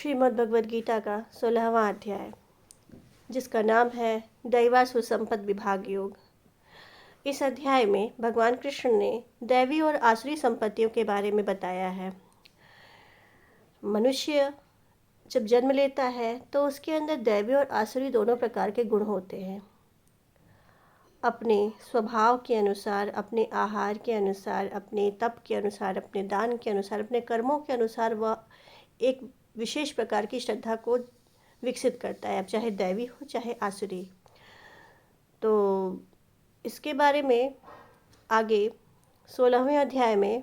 श्रीमद् भगवद गीता का 16वां अध्याय, जिसका नाम है दैवासुर संपद विभाग योग। इस अध्याय में भगवान कृष्ण ने दैवी और आसुरी संपत्तियों के बारे में बताया है। मनुष्य जब जन्म लेता है तो उसके अंदर दैवी और आसुरी दोनों प्रकार के गुण होते हैं। अपने स्वभाव के अनुसार, अपने आहार के अनुसार, अपने तप के अनुसार, अपने दान के अनुसार, अपने कर्मों के अनुसार वह एक विशेष प्रकार की श्रद्धा को विकसित करता है, अब चाहे दैवी हो चाहे आसुरी। तो इसके बारे में आगे 16वें अध्याय में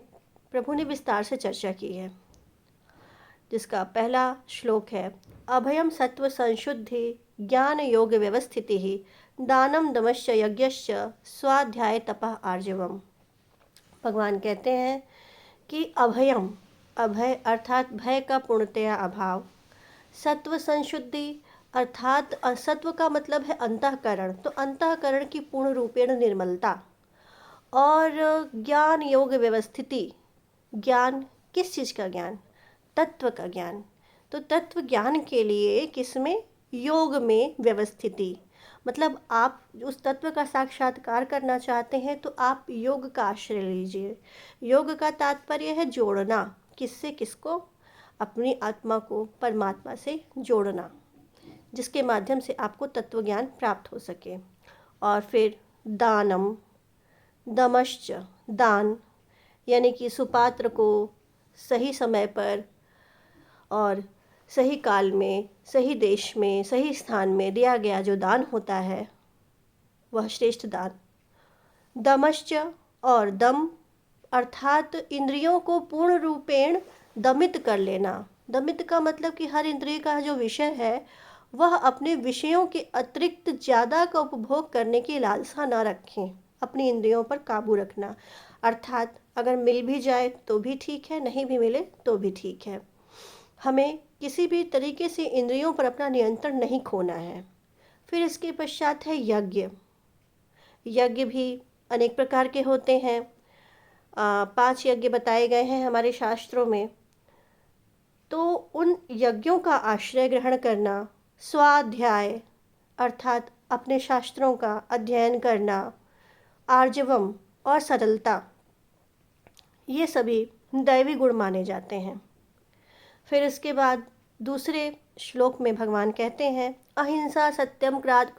प्रभु ने विस्तार से चर्चा की है, जिसका पहला श्लोक है अभयम सत्व संशुद्धि ज्ञान योग व्यवस्थिति ही दानम दमश्च यज्ञश्च स्वाध्याय तपः आर्जवम। भगवान कहते हैं कि अभयम, अभय अर्थात भय का पूर्णतया अभाव, सत्व संशुद्धि अर्थात सत्व का मतलब है अंतःकरण, तो अंतःकरण की पूर्ण रूपेण निर्मलता, और ज्ञान योग व्यवस्थिति, ज्ञान किस चीज़ का ज्ञान? तत्व का ज्ञान। तो तत्व ज्ञान के लिए किसमें? योग में व्यवस्थिति, मतलब आप उस तत्व का साक्षात्कार करना चाहते हैं तो आप योग का आश्रय लीजिए। योग का तात्पर्य है जोड़ना, किससे किसको? अपनी आत्मा को परमात्मा से जोड़ना, जिसके माध्यम से आपको तत्व ज्ञान प्राप्त हो सके। और फिर दानम दमश्च, दान यानी कि सुपात्र को सही समय पर और सही काल में, सही देश में, सही स्थान में दिया गया जो दान होता है वह श्रेष्ठ दान। दमश्च, और दम अर्थात इंद्रियों को पूर्ण रूपेण दमित कर लेना। दमित का मतलब कि हर इंद्रिय का जो विषय है वह अपने विषयों के अतिरिक्त ज़्यादा का उपभोग करने की लालसा ना रखें, अपनी इंद्रियों पर काबू रखना। अर्थात अगर मिल भी जाए तो भी ठीक है, नहीं भी मिले तो भी ठीक है। हमें किसी भी तरीके से इंद्रियों पर अपना नियंत्रण नहीं खोना है। फिर इसके पश्चात है यज्ञ। यज्ञ भी अनेक प्रकार के होते हैं। 5 यज्ञ बताए गए हैं हमारे शास्त्रों में। तो उन यज्ञों का आश्रय ग्रहण करना, स्वाध्याय अर्थात अपने शास्त्रों का अध्ययन करना, आर्जवम और सरलता, ये सभी दैवी गुण माने जाते हैं। फिर इसके बाद दूसरे श्लोक में भगवान कहते हैं अहिंसा सत्यम क्रोध